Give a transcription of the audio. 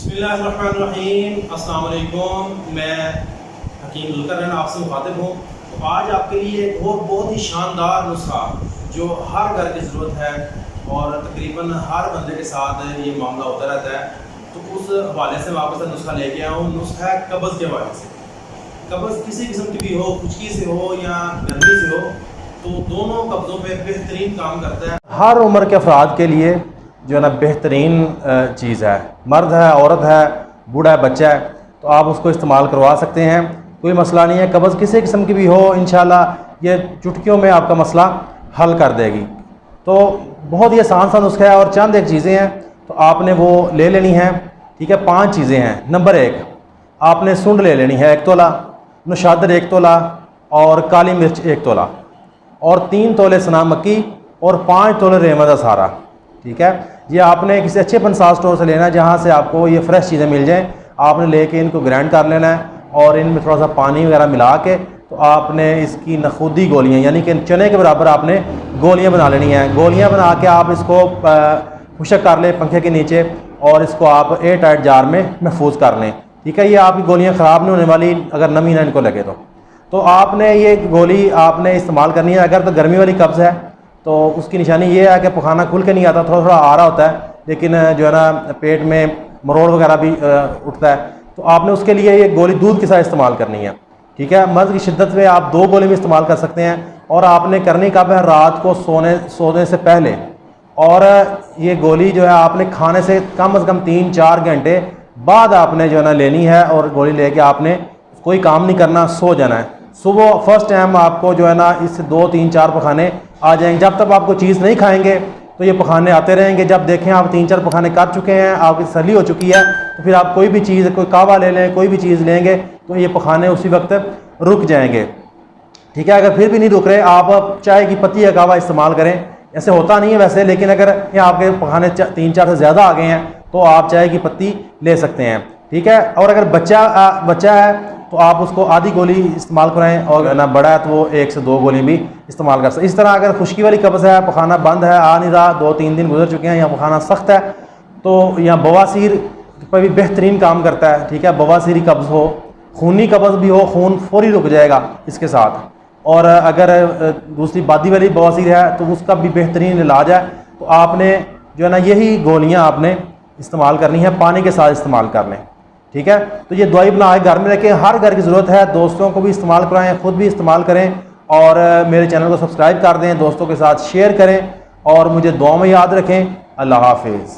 बिस्मिल्लाहिर्रहमानिर्रहीम, अस्सलाम वालेकुम। मैं हकीम जुल्करनैन आपसे मुखातिब हूँ। तो आज आपके लिए एक और बहुत ही शानदार नुस्खा जो हर घर की ज़रूरत है और तकरीबन हर बंदे के साथ ये मामला होता रहता है, तो उस हवाले से मैं आपके साथ नुस्खा लेके आया हूँ। नुस्खा है कब्ज़ के हवाले से। कब्ज़ किसी किस्म की भी हो, खुश्की से हो या गर्मी से हो, तो दोनों कब्ज़ों पे बेहतरीन काम करता है। हर उम्र के अफराद के लिए जो है ना बेहतरीन चीज़ है। मर्द है, औरत है, बूढ़ा है, बच्चा है, तो आप उसको इस्तेमाल करवा सकते हैं, कोई मसला नहीं है। कब्ज़ किसी किस्म की भी हो, इंशाल्लाह ये चुटकियों में आपका मसला हल कर देगी। तो बहुत ही आसान सा नुस्खा है और चंद एक चीज़ें हैं, तो आपने वो ले लेनी है। ठीक है, 5 चीज़ें हैं। नंबर 1, आपने सुंड ले लेनी है 1 तोला, नशादर 1 तोला और काली मिर्च 1 तोला और 3 तोले सना मक्की और 5 तोले रेमदा सारा। ठीक है, ये आपने किसी अच्छे पंसार स्टोर से लेना है जहाँ से आपको ये फ्रेश चीज़ें मिल जाएं। आपने लेके इनको ग्राइंड कर लेना है और इनमें थोड़ा सा पानी वगैरह मिला के तो आपने इसकी नखूदी गोलियाँ यानी कि चने के बराबर आपने गोलियाँ बना लेनी हैं। गोलियाँ बना के आप इसको खुशक कर लें पंखे के नीचे और इसको आप एयर टाइट जार में महफूज कर लें। ठीक है, ये आपकी गोलियाँ ख़राब नहीं होने वाली अगर नमी ना इनको लगे तो आपने ये गोली आपने इस्तेमाल करनी है। अगर तो गर्मी वाली कब्ज़ है तो उसकी निशानी ये है कि पखाना खुल के नहीं आता, थोड़ा थोड़ा आ रहा होता है, लेकिन जो है ना पेट में मरोड़ वगैरह भी उठता है, तो आपने उसके लिए ये गोली दूध के साथ इस्तेमाल करनी है। ठीक है, मर्ज़ की शिद्दत में आप 2 गोली भी इस्तेमाल कर सकते हैं और आपने करनी कब है, रात को सोने से पहले। और ये गोली जो है आपने खाने से कम 3-4 घंटे बाद आपने जो है ना लेनी है और गोली लेके आपने कोई काम नहीं करना, सो जाना है। सुबह फर्स्ट टाइम आपको जो है ना इससे 2-3-4 पखाने आ जाएंगे। जब तक आपको चीज़ नहीं खाएंगे तो ये पखाने आते रहेंगे। जब देखें आप 3-4 पखाने कर चुके हैं, आपकी तसल्ली हो चुकी है, तो फिर आप कोई भी चीज़, कोई कावा ले लें, कोई भी चीज़ लेंगे तो ये पखाने उसी वक्त रुक जाएंगे। ठीक है, अगर फिर भी नहीं रुक रहे, आप चाय की पत्ती या कावा इस्तेमाल करें। ऐसे होता नहीं है वैसे, लेकिन अगर ये आपके पखाने 3-4 से ज़्यादा आ गए हैं तो आप चाय की पत्ती ले सकते हैं। ठीक है, और अगर बच्चा है तो आप उसको आधी गोली इस्तेमाल कराएं और ना बड़ा है तो वो 1 से 2 गोली भी इस्तेमाल कर सकते। इस तरह अगर खुश्की वाली कब्ज़ है, पखाना बंद है, आ नहीं रहा, 2-3 दिन गुजर चुके हैं या पखाना सख्त है, तो या बवासीर पर भी बेहतरीन काम करता है। ठीक है, बवासीरी कब्ज़ हो, खूनी कब्ज़ भी हो, खून फौरी रुक जाएगा इसके साथ। और अगर दूसरी बादी वाली बवासीर है तो उसका भी बेहतरीन इलाज है। तो आपने जो है ना यही गोलियाँ आपने इस्तेमाल करनी है, पानी के साथ इस्तेमाल कर लें। ठीक है, तो ये दवाई बनाए घर में रखें, हर घर की ज़रूरत है। दोस्तों को भी इस्तेमाल कराएं, ख़ुद भी इस्तेमाल करें और मेरे चैनल को सब्सक्राइब कर दें, दोस्तों के साथ शेयर करें और मुझे दुआ में याद रखें। अल्लाह हाफिज़।